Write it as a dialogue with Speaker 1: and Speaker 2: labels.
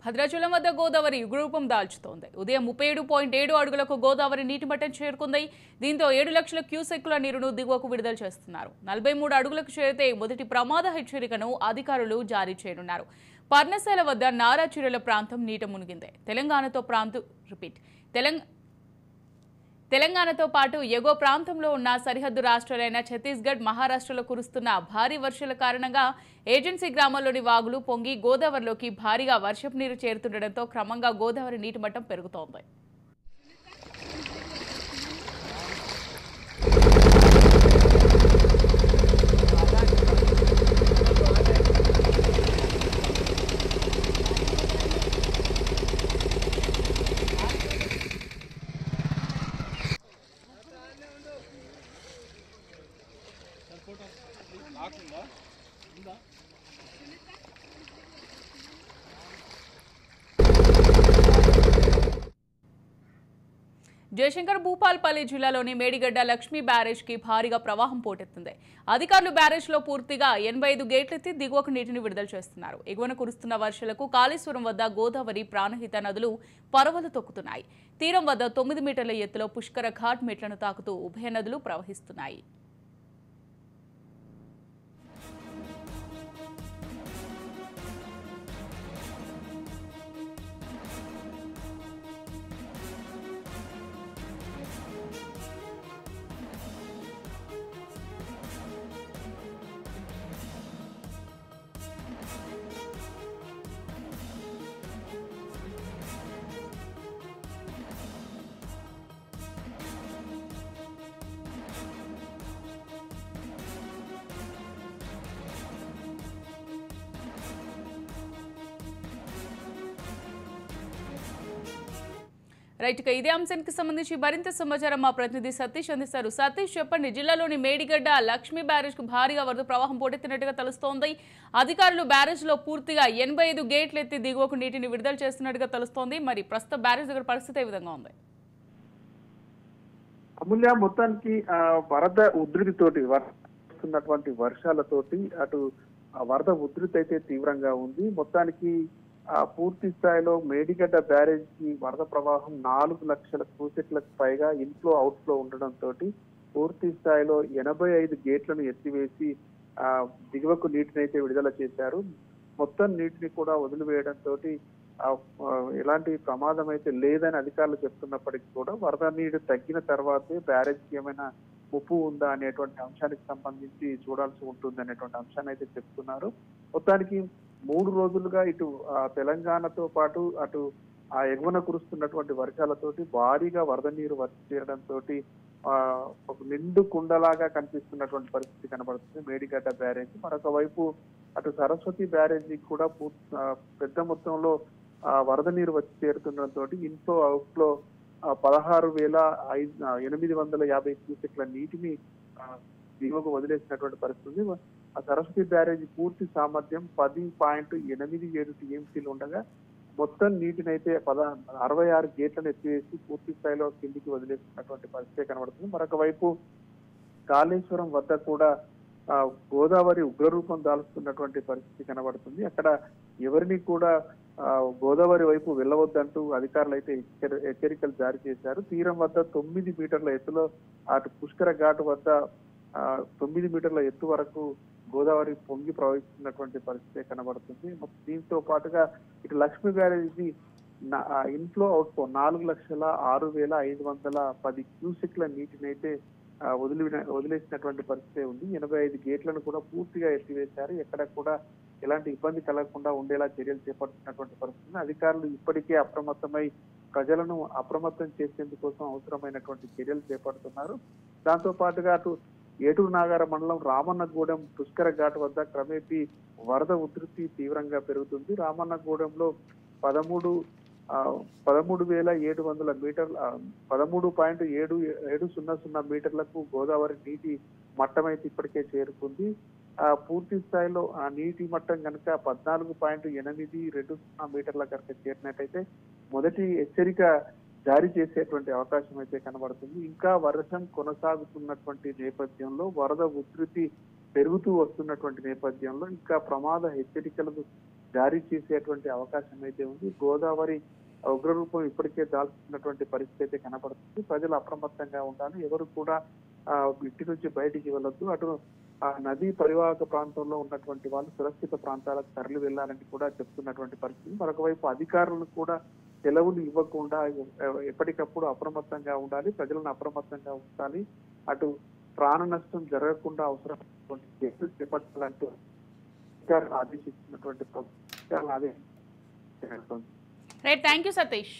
Speaker 1: భద్రాచలం వద్ద గోదావరి యుగరూపం దాల్చుతోంది. ఉదయం 37.7 అడుగులకు గోదావరి నీటి మట్టం చేరుకుంది. దీంతో 7 లక్షల క్యూసెక్కుల నీరును దిగువకు విడుదల చేస్తున్నారు. 43 అడుగులకు చేరితే మొదటి ప్రమాద హెచ్చరికను అధికారులు జారీ చేయనున్నారు. పర్ణశాల వద్ద నారాచిరల ప్రాంతం నీట మునిగింది. తెలంగాణతో పాటు ఎగువ ప్రాంతంలో ఉన్న సరిహద్దు రాష్ట్రాలైన ఛత్తీస్గఢ్, మహారాష్ట్రలో కురుస్తున్న భారీ వర్షాల కారణంగా ఏజెన్సీ గ్రామాల్లోని వాగులు పొంగి గోదావరిలోకి భారీగా వర్షపు నీరు చేరుతుండటంతో క్రమంగా గోదావరి నీటి మట్టం పెరుగుతోంది. జయశంకర్ భూపాల్పల్లి జిల్లాలోని మేడిగడ్డ లక్ష్మీ బ్యారేజ్ కి భారీగా ప్రవాహం పోటెత్తింది. అధికారులు బ్యారేజ్ లో పూర్తిగా 85 గేట్లెత్తి దిగువకు నీటిని విడుదల చేస్తున్నారు. ఎగువన కురుస్తున్న వర్షాలకు కాళేశ్వరం వద్ద గోదావరి, ప్రాణహిత నదులు పరవలు తొక్కుతున్నాయి. తీరం వద్ద 9 మీటర్ల ఎత్తులో పుష్కర ఘాట్ మెట్లను తాకుతూ ఉభయ నదులు ప్రవహిస్తున్నాయి. రైట్, ఇదే అంశానికి సంబంధించి మరింత సమాచారం మా ప్రతినిధి సతీష్ అందిస్తారు. సతీష్, చెప్పండి. జిల్లాలోని మేడిగడ్డ లక్ష్మీ బ్యారేజ్ కు భారీగా వరద ప్రవాహం పోటెత్తినట్టుగా తెలుస్తోంది. అధికారులు బ్యారేజ్ లో పూర్తిగా 85 గేట్లు ఎత్తి దిగువకు నీటిని విడుదల చేస్తున్నట్టుగా తెలుస్తోంది. మరి ప్రస్తుత బ్యారేజ్ దగ్గర పరిస్థితి ఏ విధంగా ఉంది?
Speaker 2: అమూల్య, మొత్తానికి వరద ఉధృతితోటి వస్తున్నటువంటి వర్షాలతోటి అటు వరద ఉధృతి అయితే తీవ్రంగా ఉంది. మొత్తానికి పూర్తి స్థాయిలో మేడిగడ్డ బ్యారేజ్ కి వరద ప్రవాహం 4 లక్షల క్యూసెక్లకు పైగా ఇన్ఫ్లో అవుట్ఫ్లో ఉండడంతో పూర్తి స్థాయిలో 85 గేట్లను ఎత్తివేసి దిగువకు నీటిని అయితే విడుదల చేశారు. మొత్తం నీటిని కూడా వదిలివేయడంతో ఎలాంటి ప్రమాదం అయితే లేదని అధికారులు చెప్తున్నప్పటికీ కూడా వరద నీరు తగ్గిన తర్వాతే బ్యారేజ్ కి ఏమైనా ముప్పు ఉందా అనేటువంటి అంశానికి సంబంధించి చూడాల్సి ఉంటుంది అనేటువంటి అంశాన్ని అయితే చెప్తున్నారు. మొత్తానికి 3 రోజులుగా ఇటు తెలంగాణతో పాటు అటు ఎగువన కురుస్తున్నటువంటి వర్షాలతోటి భారీగా వరద నీరు వచ్చి చేరడంతో ఒక నిండు కుండలాగా కనిపిస్తున్నటువంటి పరిస్థితి కనబడుతుంది మేడిగడ్డ బ్యారేజ్. మరొక వైపు అటు సరస్వతి బ్యారేజీ కూడా పెద్ద మొత్తంలో వరద నీరు వచ్చి చేరుతుండటంతో ఇన్ఫ్లో అవుట్ఫ్లో 16,850 క్యూసెక్ల నీటిని దిగువకు వదిలేసినటువంటి పరిస్థితి. ఆ సరస్వతి బ్యారేజీ పూర్తి సామర్థ్యం 10.87 టీఎంసీలు ఉండగా మొత్తం నీటిని అయితే 66 గేట్లను ఎత్తివేసి పూర్తి స్థాయిలో కిందికి వదిలేసినటువంటి పరిస్థితి కనబడుతుంది. మరొక వైపు కాళేశ్వరం వద్ద కూడా గోదావరి ఉగ్రరూపం దాల్చుతున్నటువంటి పరిస్థితి కనబడుతుంది. అక్కడ ఎవరిని కూడా గోదావరి వైపు వెళ్ళవద్దంటూ అధికారులు అయితే హెచ్చరికలు జారీ చేశారు. తీరం వద్ద 9 మీటర్ల ఎత్తులో అటు పుష్కర ఘాట్ వద్ద 9 మీటర్ల ఎత్తు వరకు గోదావరి పొంగి ప్రవహిస్తున్నటువంటి పరిస్థితి కనబడుతుంది. దీంతో పాటుగా ఇటు లక్ష్మీ బ్యారేజీ ఇన్ఫ్లో అవుట్ఫ్లో 4,06,510 క్యూసెక్ల నీటిని అయితే వదిలేసినటువంటి పరిస్థితి ఉంది. 85 గేట్లను కూడా పూర్తిగా ఎత్తివేశారు. ఎక్కడ కూడా ఎలాంటి ఇబ్బంది కలగకుండా ఉండేలా చర్యలు చేపడుతున్నటువంటి పరిస్థితి. అధికారులు ఇప్పటికే అప్రమత్తమై ప్రజలను అప్రమత్తం చేసేందుకోసం అవసరమైనటువంటి చర్యలు చేపడుతున్నారు. దాంతో పాటుగా అటు ఏటూరు నాగార మండలం రామన్నగూడెం పుష్కర ఘాట్ వద్ద క్రమేపీ వరద ఉధృతి తీవ్రంగా పెరుగుతుంది. రామన్నగూడెంలో 13,700 మీటర్ల 13.700 మీటర్లకు గోదావరి నీటి మట్టం అయితే ఇప్పటికే చేరుకుంది. పూర్తి స్థాయిలో ఆ నీటి మట్టం కనుక 14.820 మీటర్ల కనుక చేరినట్టయితే మొదటి హెచ్చరిక జారీ చేసేటువంటి అవకాశం అయితే కనబడుతుంది. ఇంకా వర్షం కొనసాగుతున్నటువంటి నేపథ్యంలో వరద ఉధృతి పెరుగుతూ వస్తున్నటువంటి నేపథ్యంలో ఇంకా ప్రమాద హెచ్చరికలకు జారీ చేసేటువంటి అవకాశం అయితే ఉంది. గోదావరి ఉగ్రరూపం ఇప్పటికే దాల్చుతున్నటువంటి పరిస్థితి అయితే కనబడుతుంది. ప్రజలు అప్రమత్తంగా ఉండాలి. ఎవరు కూడా ఇంటి నుంచి బయటికి వెళ్ళొద్దు. అటు ఆ నదీ పరివాహక ప్రాంతంలో ఉన్నటువంటి వాళ్ళు సురక్షిత ప్రాంతాలకు తరలి వెళ్లాలని కూడా చెప్తున్నటువంటి పరిస్థితి. మరొక వైపు అధికారులు కూడా సెలవులు ఇవ్వకుండా ఎప్పటికప్పుడు అప్రమత్తంగా ఉండాలి. ప్రజలను అప్రమత్తంగా ఉంచాలి. అటు ప్రాణ నష్టం జరగకుండా అవసరమైనటువంటి చర్యలు చేపట్టాలంటూ అధికారులు ఆదేశించినటువంటి ప్రభుత్వం
Speaker 1: రైట్, థ్యాంక్ యూ సతీష్.